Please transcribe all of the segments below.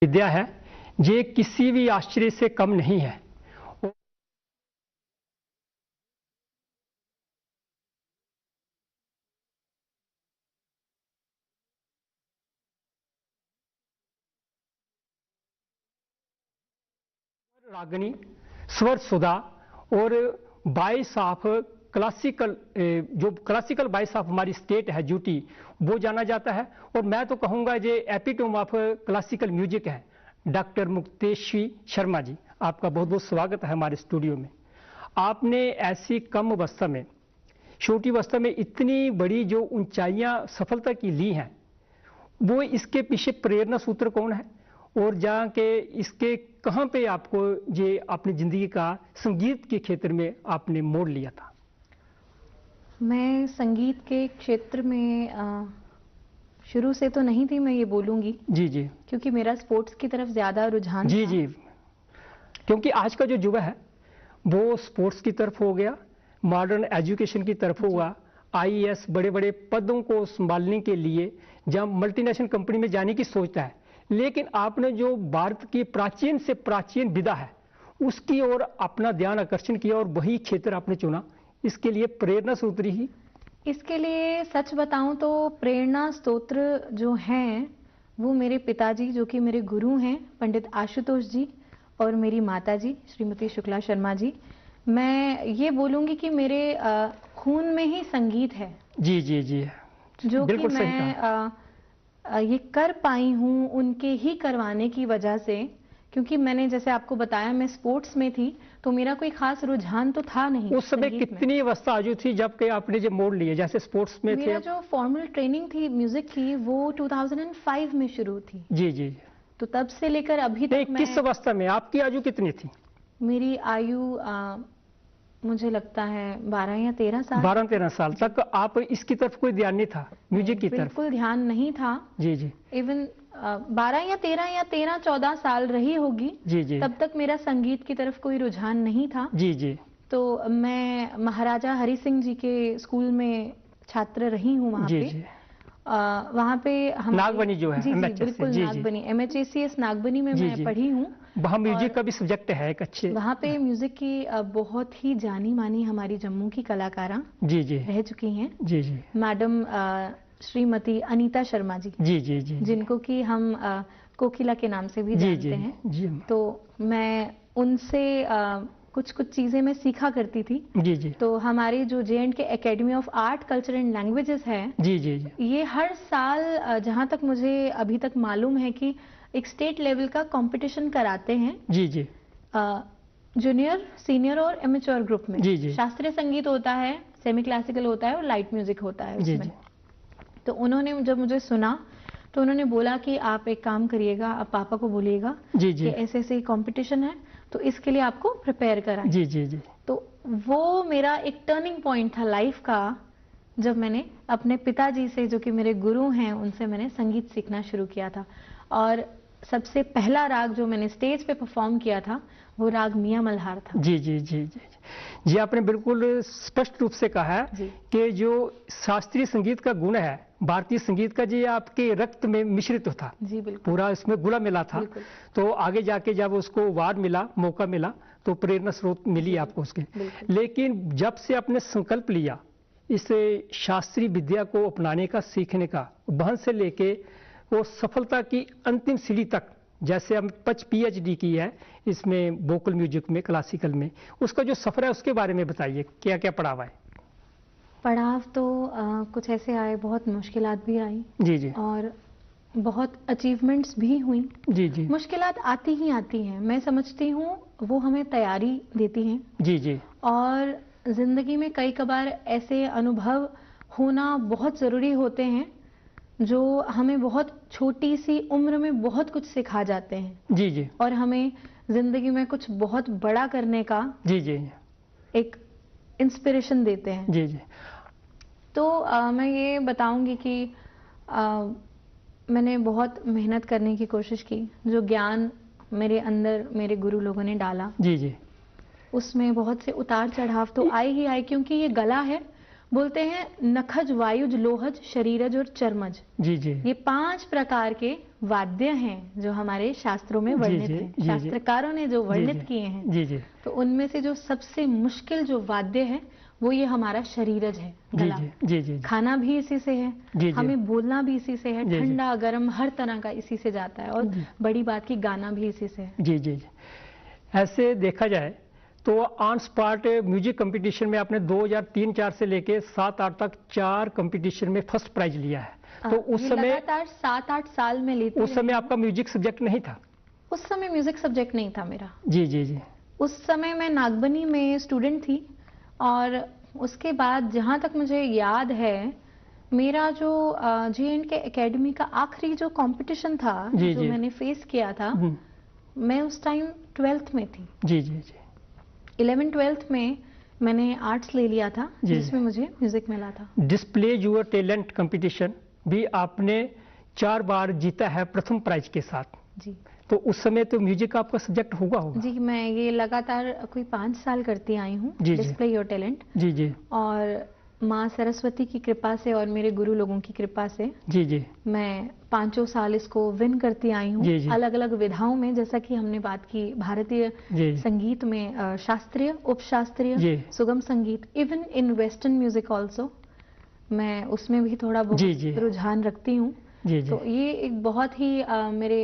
विद्या है ये किसी भी आश्चर्य से कम नहीं है। रागनी, स्वर सुधा और 22 ऑफ क्लासिकल, जो क्लासिकल 22 ऑफ हमारी स्टेट है यूटी, वो जाना जाता है। और मैं तो कहूँगा ये एपिटोम ऑफ क्लासिकल म्यूजिक है। डॉक्टर मुक्तेश्वी शर्मा जी, आपका बहुत बहुत स्वागत है हमारे स्टूडियो में। आपने ऐसी कम अवस्था में, छोटी अवस्था में इतनी बड़ी जो ऊंचाइयां सफलता की ली हैं, वो इसके पीछे प्रेरणा सूत्र कौन है और जहाँ के इसके कहाँ पे आपको ये अपनी जिंदगी का संगीत के क्षेत्र में आपने मोड़ लिया था? मैं संगीत के क्षेत्र में शुरू से तो नहीं थी, मैं ये बोलूँगी। जी जी। क्योंकि मेरा स्पोर्ट्स की तरफ ज़्यादा रुझान जी था। जी, क्योंकि आज का जो युवा है वो स्पोर्ट्स की तरफ हो गया, मॉडर्न एजुकेशन की तरफ हुआ, आईएएस बड़े बड़े पदों को संभालने के लिए जहाँ मल्टीनेशनल कंपनी में जाने की सोचता है। लेकिन आपने जो भारत की प्राचीन से प्राचीन विधा है उसकी ओर अपना ध्यान आकर्षण किया और वही क्षेत्र आपने चुना। इसके लिए प्रेरणा सूत्र ही? इसके लिए सच बताऊं तो प्रेरणा स्तोत्र जो हैं वो मेरे पिताजी, जो कि मेरे गुरु हैं, पंडित आशुतोष जी, और मेरी माताजी श्रीमती शुक्ला शर्मा जी। मैं ये बोलूँगी कि मेरे खून में ही संगीत है। जी जी जी, जो कि मैं ये कर पाई हूँ उनके ही करवाने की वजह से। क्योंकि मैंने जैसे आपको बताया मैं स्पोर्ट्स में थी, तो मेरा कोई खास रुझान तो था नहीं। उस समय कितनी अवस्था आजू थी जबकि आपने जो मोड़ लिए, जैसे स्पोर्ट्स में थे? मेरा जो फॉर्मल ट्रेनिंग थी म्यूजिक की वो 2005 में शुरू थी। जी जी। तो तब से लेकर अभी तक मैं... किस अवस्था में? आपकी आयु कितनी थी? मेरी आयु मुझे लगता है 12 या 13 साल। 12-13 साल तक आप इसकी तरफ कोई ध्यान नहीं था, म्यूजिक की तरफ? बिल्कुल ध्यान नहीं था। जी जी। इवन 12 या 13-14 साल रही होगी। जी जी। तब तक मेरा संगीत की तरफ कोई रुझान नहीं था। जी जी। तो मैं महाराजा हरि सिंह जी के स्कूल में छात्र रही हूँ वहाँ पे। जी। वहाँ पे हम नागबनी जो है, जी जी बिल्कुल नागबनी, MHACS नागबनी में मैं पढ़ी हूँ। वहाँ म्यूजिक का भी सब्जेक्ट है एक अच्छे। वहाँ पे म्यूजिक की बहुत ही जानी मानी हमारी जम्मू की कलाकारा जी जी रह चुकी हैं। जी जी। मैडम श्रीमती अनीता शर्मा जी। जी जी जी। जिनको कि हम कोकिला के नाम से भी जानते हैं। जी। तो मैं उनसे कुछ चीजें मैं सीखा करती थी। जी जी। तो हमारी जो J&K academy of art culture and languages है, जी जी जी, ये हर साल जहाँ तक मुझे अभी तक मालूम है कि एक स्टेट लेवल का कंपटीशन कराते हैं। जी जी। जूनियर, सीनियर और एमेच्योर ग्रुप में। जी जी। शास्त्रीय संगीत होता है, सेमी क्लासिकल होता है और लाइट म्यूजिक होता है उसमें। जी जी। तो उन्होंने जब मुझे सुना तो उन्होंने बोला कि आप एक काम करिएगा, आप पापा को बोलिएगा कि ऐसे ऐसे कंपटीशन है, तो इसके लिए आपको प्रिपेयर कराएं। जी जी जी। तो वो मेरा एक टर्निंग पॉइंट था लाइफ का, जब मैंने अपने पिताजी से, जो कि मेरे गुरु हैं, उनसे मैंने संगीत सीखना शुरू किया था। और सबसे पहला राग जो मैंने स्टेज पे परफॉर्म किया था वो राग मियां मल्हार था। जी जी जी जी जी। आपने बिल्कुल स्पष्ट रूप से कहा है कि जो शास्त्रीय संगीत का गुण है भारतीय संगीत का, जी आपके रक्त में मिश्रित था। जी बिल्कुल, पूरा इसमें गुला मिला था। तो आगे जाके जब उसको वार मिला, मौका मिला, तो प्रेरणा स्रोत मिली आपको उसके। लेकिन जब से आपने संकल्प लिया इस शास्त्रीय विद्या को अपनाने का, सीखने का, वहां से लेके वो सफलता की अंतिम सीढ़ी तक, जैसे हम PhD की है इसमें वोकल म्यूजिक में, क्लासिकल में, उसका जो सफर है उसके बारे में बताइए, क्या क्या पड़ाव है? पड़ाव तो कुछ ऐसे आए, बहुत मुश्किलात भी आई। जी जी। और बहुत अचीवमेंट्स भी हुई। जी जी। मुश्किलात आती ही आती हैं, मैं समझती हूँ वो हमें तैयारी देती हैं। जी जी। और जिंदगी में कई कबार ऐसे अनुभव होना बहुत ज़रूरी होते हैं जो हमें बहुत छोटी सी उम्र में बहुत कुछ सिखा जाते हैं। जी जी। और हमें जिंदगी में कुछ बहुत बड़ा करने का जी जी एक इंस्पिरेशन देते हैं। जी जी। तो मैं ये बताऊंगी कि मैंने बहुत मेहनत करने की कोशिश की। जो ज्ञान मेरे अंदर मेरे गुरु लोगों ने डाला, जी जी, उसमें बहुत से उतार चढ़ाव तो आए ही आए, क्योंकि ये गला है, बोलते हैं नखज, वायुज, लोहज, शरीरज और चर्मज। जी जी। ये 5 प्रकार के वाद्य हैं जो हमारे शास्त्रों में वर्णित हैं, शास्त्रकारों ने जो वर्णित किए हैं, तो उनमें से जो सबसे मुश्किल जो वाद्य है वो ये हमारा शरीरज है, गला। खाना भी इसी से है, हमें बोलना भी इसी से है, ठंडा गर्म हर तरह का इसी से जाता है, और बड़ी बात की गाना भी इसी से है। जी जी जी। ऐसे देखा जाए तो ऑन स्पॉट म्यूजिक कंपटीशन में आपने 2003-4 से लेके 7-8 तक 4 कंपटीशन में फर्स्ट प्राइज लिया है। तो उस समय लगातार 7-8 साल में लेती उस समय आपका म्यूजिक सब्जेक्ट नहीं था? उस समय म्यूजिक सब्जेक्ट नहीं था मेरा। जी जी जी। उस समय मैं नागबनी में स्टूडेंट थी, और उसके बाद जहाँ तक मुझे याद है मेरा जो J&K एकेडमी का आखिरी जो कंपटीशन था जो मैंने फेस किया था, मैं उस टाइम 12th में थी। जी जी जी। 11th-12th में मैंने आर्ट्स ले लिया था, जिसमें मुझे म्यूजिक मिला था। डिस्प्ले यूर टैलेंट कंपटीशन भी आपने 4 बार जीता है प्रथम प्राइज के साथ। जी। तो उस समय तो म्यूजिक आपका सब्जेक्ट होगा? जी, मैं ये लगातार कोई 5 साल करती आई हूँ डिस्प्ले योर टैलेंट। जी जी। और माँ सरस्वती की कृपा से और मेरे गुरु लोगों की कृपा से जी जी मैं 5 साल इसको विन करती आई हूँ, अलग अलग विधाओं में। जैसा कि हमने बात की भारतीय संगीत में, शास्त्रीय, उपशास्त्रीय, सुगम संगीत, even in western music also, मैं उसमें भी थोड़ा बहुत रुझान रखती हूँ। तो ये एक बहुत ही मेरे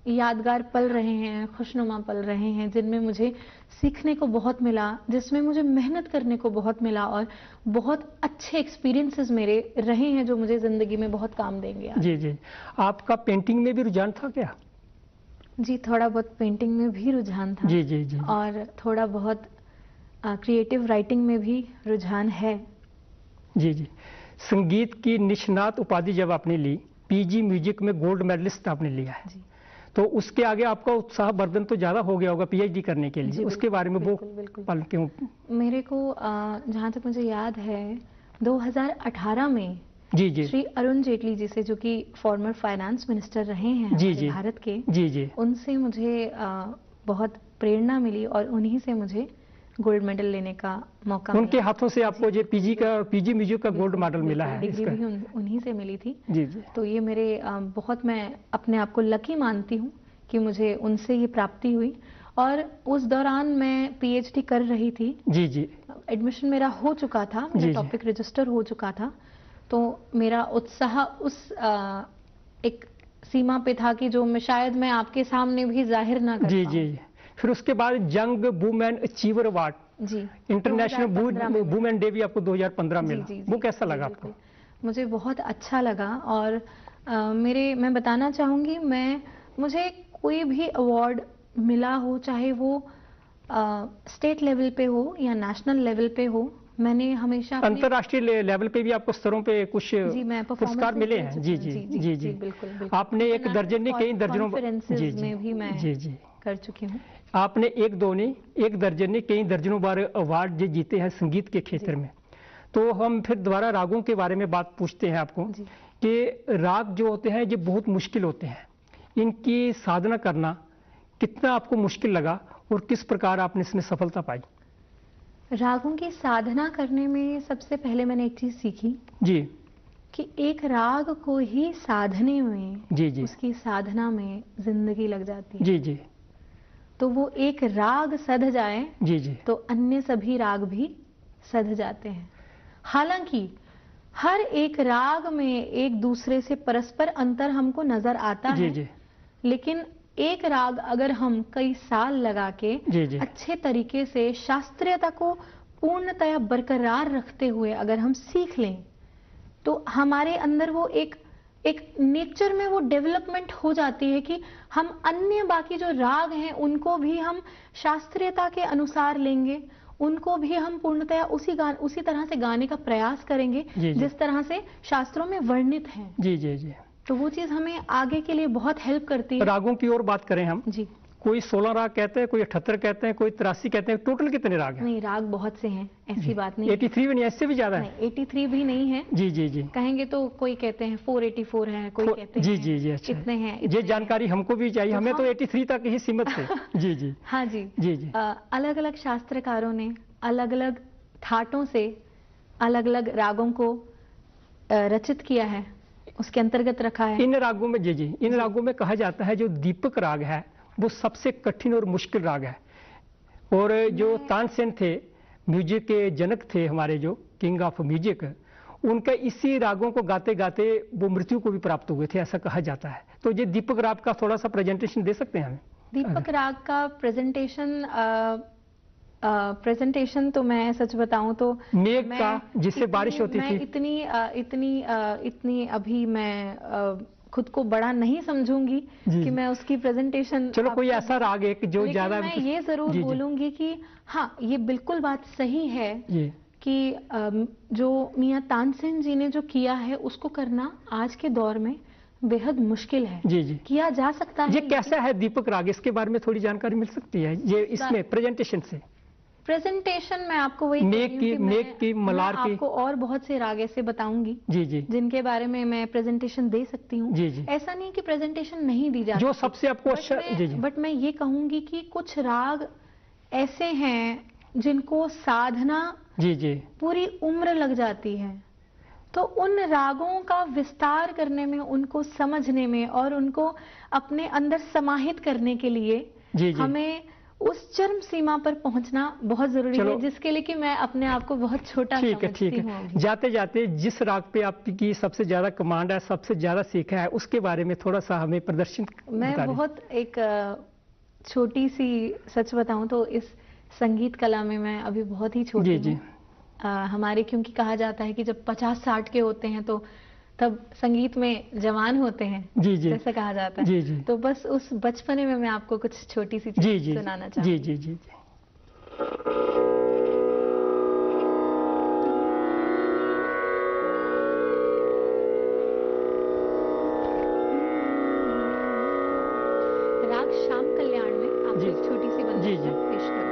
यादगार पल रहे हैं, खुशनुमा पल रहे हैं, जिनमें मुझे सीखने को बहुत मिला, जिसमें मुझे मेहनत करने को बहुत मिला, और बहुत अच्छे एक्सपीरियंसेस मेरे रहे हैं जो मुझे जिंदगी में बहुत काम देंगे आज। जी जी। आपका पेंटिंग में भी रुझान था क्या? जी, थोड़ा बहुत पेंटिंग में भी रुझान था। जी जी जी। और थोड़ा बहुत क्रिएटिव राइटिंग में भी रुझान है। जी जी। संगीत की निष्णात उपाधि जब आपने ली, पीजी म्यूजिक में गोल्ड मेडलिस्ट आपने लिया है, तो उसके आगे आपका उत्साह वर्धन तो ज्यादा हो गया होगा पीएचडी करने के लिए। उसके बारे में वो पल क्यों? मेरे को जहाँ तक मुझे याद है 2018 में श्री अरुण जेटली जी से, जो कि फॉर्मर फाइनेंस मिनिस्टर रहे हैं हमारे भारत के, उनसे मुझे बहुत प्रेरणा मिली, और उन्हीं से मुझे गोल्ड मेडल लेने का मौका उनके हाथों से आपको जो पीजी म्यूजिक का गोल्ड मेडल मिला है। डिग्री भी उन्हीं से मिली थी। जी जी। तो ये मेरे बहुत, मैं अपने आप को लकी मानती हूँ कि मुझे उनसे ये प्राप्ति हुई। और उस दौरान मैं पीएचडी कर रही थी। जी जी। एडमिशन मेरा हो चुका था, मेरा टॉपिक रजिस्टर हो चुका था, तो मेरा उत्साह उस एक सीमा पे था कि जो मैं शायद मैं आपके सामने भी जाहिर ना कर पाऊं। जी जी। फिर उसके बाद young women achiever award, international women day भी आपको 2015 में मिला। वो कैसा लगा आपको? मुझे बहुत अच्छा लगा, और मैं बताना चाहूंगी, मुझे कोई भी अवार्ड मिला हो, चाहे वो स्टेट लेवल पे हो या नेशनल लेवल पे हो, मैंने हमेशा अंतर्राष्ट्रीय लेवल पे भी आपको स्तरों पे कुछ पुरस्कार मिले हैं? जी जी जी जी। बिल्कुल। आपने एक दर्जन नहीं, कई दर्जनों में भी मैं कर चुकी हूँ। आपने एक दर्जन ने कई दर्जनों बार अवार्ड जीते हैं संगीत के क्षेत्र में। तो हम फिर दोबारा रागों के बारे में बात पूछते हैं आपको कि राग जो होते हैं ये बहुत मुश्किल होते हैं, इनकी साधना करना कितना आपको मुश्किल लगा और किस प्रकार आपने इसमें सफलता पाई? रागों की साधना करने में सबसे पहले मैंने एक चीज सीखी जी, कि एक राग को ही साधने में, जी उसकी साधना में जिंदगी लग जाती है। जी जी। तो वो एक राग सध जाए जी जी, तो अन्य सभी राग भी सध जाते हैं। हालांकि हर एक राग में एक दूसरे से परस्पर अंतर हमको नजर आता है, जी। लेकिन एक राग अगर हम कई साल लगा के जी। अच्छे तरीके से शास्त्रीयता को पूर्णतया बरकरार रखते हुए अगर हम सीख लें, तो हमारे अंदर वो एक नेचर में वो डेवलपमेंट हो जाती है कि हम अन्य बाकी जो राग हैं उनको भी हम शास्त्रीयता के अनुसार लेंगे, उनको भी हम पूर्णतया उसी तरह से गाने का प्रयास करेंगे जिस तरह से शास्त्रों में वर्णित हैं। जी। तो वो चीज हमें आगे के लिए बहुत हेल्प करती है। रागों की ओर बात करें हम जी, कोई 16 राग कहते हैं, कोई 78 कहते हैं, कोई 83 कहते हैं, टोटल कितने राग हैं? नहीं, राग बहुत से हैं, ऐसी बात नहीं। 83 भी नहीं, इससे भी ज्यादा है? नहीं, 83 भी नहीं है। जी। कहेंगे तो कोई कहते हैं 484 है, कोई कहते हैं जी अच्छा, कितने हैं। ये जानकारी हमको भी चाहिए, हमें तो 83 तक ही सीमित थे। जी हाँ जी। अलग अलग शास्त्रकारों ने अलग अलग ठाटों से अलग अलग रागों को रचित किया है। उसके अंतर्गत रखा है। इन रागों में जी इन रागों में कहा जाता है जो दीपक राग है वो सबसे कठिन और मुश्किल राग है। और जो तानसेन थे, म्यूजिक के जनक थे, हमारे जो किंग ऑफ म्यूजिक, उनके इसी रागों को गाते गाते वो मृत्यु को भी प्राप्त हुए थे, ऐसा कहा जाता है। तो ये दीपक राग का थोड़ा सा प्रेजेंटेशन दे सकते हैं हमें? दीपक राग का प्रेजेंटेशन तो मैं सच बताऊं तो मेघ का, जिससे बारिश होती थी, इतनी अभी मैं खुद को बड़ा नहीं समझूंगी कि मैं उसकी प्रेजेंटेशन। चलो कोई ऐसा राग है कि जो ज्यादा, मैं ये जरूर बोलूंगी कि हाँ, ये बिल्कुल बात सही है कि जो मियां तानसेन जी ने जो किया है उसको करना आज के दौर में बेहद मुश्किल है। जी किया जा सकता है। ये कैसा है दीपक राग, इसके बारे में थोड़ी जानकारी मिल सकती है ये इसमें प्रेजेंटेशन से? प्रेजेंटेशन मैं आपको वही मेघ की, मलार की, आपको और बहुत से राग ऐसे बताऊंगी जी जिनके बारे में मैं प्रेजेंटेशन दे सकती हूँ। जी ऐसा नहीं कि प्रेजेंटेशन नहीं दी जाती, जो सबसे आपको अच्छा। बट मैं ये कहूंगी कि कुछ राग ऐसे हैं जिनको साधना पूरी उम्र लग जाती है। तो उन रागों का विस्तार करने में, उनको समझने में और उनको अपने अंदर समाहित करने के लिए हमें उस चरम सीमा पर पहुंचना बहुत जरूरी है, जिसके लिए कि मैं अपने आप को बहुत छोटा समझती हूं। जाते जाते जिस राग पे आपकी सबसे ज्यादा कमांड है, सबसे ज्यादा सीखा है, उसके बारे में थोड़ा सा हमें प्रदर्शन। मैं बहुत एक छोटी सी सच बताऊं तो इस संगीत कला में मैं अभी बहुत ही छोटी हूं। हमारे क्योंकि कहा जाता है कि जब 50-60 के होते हैं तो तब संगीत में जवान होते हैं, जैसे कहा जाता है। तो बस उस बचपने में मैं आपको कुछ छोटी सी चीज सुनाना चाहूँ। जी। राग श्याम कल्याण में आपको एक छोटी सी वंदना पेश करूँ।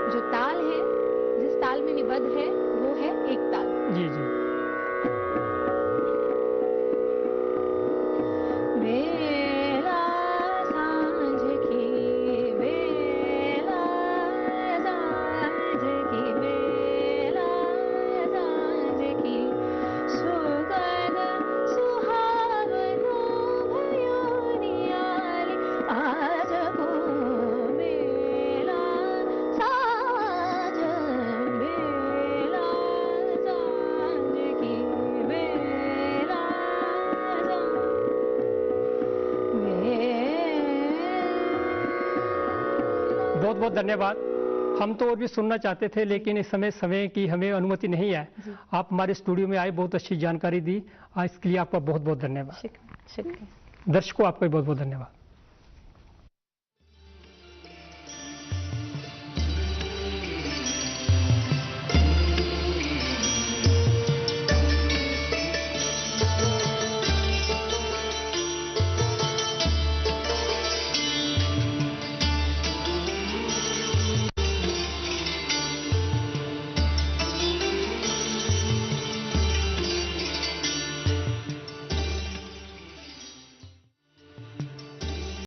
जो ताल है, जिस ताल में निबद्ध है, वो है एक ताल। जी बेला सांझ की, बेला सांझ की, बेला सांझ की, सुगंध सुहावनो भयो नियाली, आज को बेला सांझ, बेला सांझ की, बेला बहुत बहुत धन्यवाद। हम तो और भी सुनना चाहते थे, लेकिन इस समय की हमें अनुमति नहीं है। आप हमारे स्टूडियो में आए, बहुत अच्छी जानकारी दी, इसके लिए आपका बहुत बहुत धन्यवाद। शुक्रिया। दर्शकों, आपका बहुत बहुत धन्यवाद।